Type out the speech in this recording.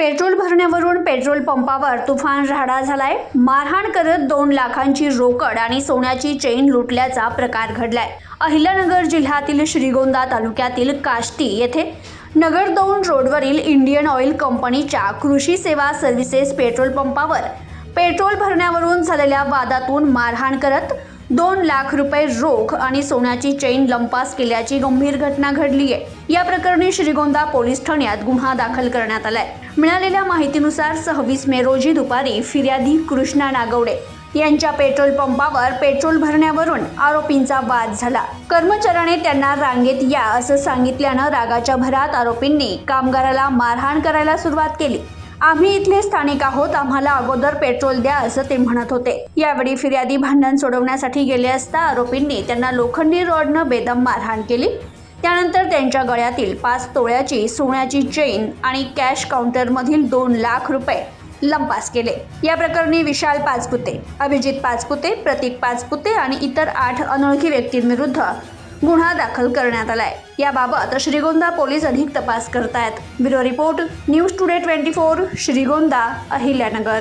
Petrol भरण्यावरून petrol पंपावर तुफान राडा झालाय। मारहाण करत 2 लाखांची रोकड आणि सोन्याची चेन लुटल्याचा प्रकार घडलाय। अहिल्यानगर जिल्ह्यातील श्रीगोंदा तालुक्यातील काष्टी येथे नगर 2 रोडवरील इंडियन ऑइल कंपनीच्या कृषी सेवा सर्व्हिसेस पेट्रोल पंपावर पेट्रोल भरण्यावरून झालेल्या वादातून मारहाण करत 2 लाख रुपये रोख आणि सोन्याची चेन लंपास केल्याची गंभीर घटना घडली आहे। या प्रकरणी श्रीगोंदा पोलीस ठाण्यात गुन्हा दाखल करण्यात आलाय। मिळालेल्या माहितीनुसार 26 मे रोजी दुपारी फिर्यादी कृष्णा नागवडे यांच्या पेट्रोल पंपावर पेट्रोल भरण्यावरून आरोपींचा वाद झाला। कर्मचाऱ्याने त्यांना रांगेत या असं सांगितल्यानं रागाच्या भरात आरोपींनी कामगाराला मारहाण करायला सुरुवात केली। आम्ही इथले स्थानिक आहोत, आम्हाला अगोदर पेट्रोल द्या असं ते म्हणत होते। यावेळी फिर्यादी भांडण सोडवण्यासाठी गेले असता आरोपींनी त्यांना लोखंडी रॉडनं बेदम मारहाण केली। त्यानंतर त्यांच्या गळ्यातील 5 तोळ्याची सोन्याची चेन आणि कॅश काउंटरमधील 2 लाख रुपये लंपास केले। या प्रकरणी विशाल पाचपुते, अभिजित पाचपुते, प्रतीक पाचपुते आणि इतर 8 अनोळखी व्यक्तींविरुद्ध गुन्हा दाखल करण्यात आलाय। याबाबत श्रीगोंदा पोलीस अधिक तपास करतायत। Bureau report, news today 24, Shrigonda, Ahilyanagar.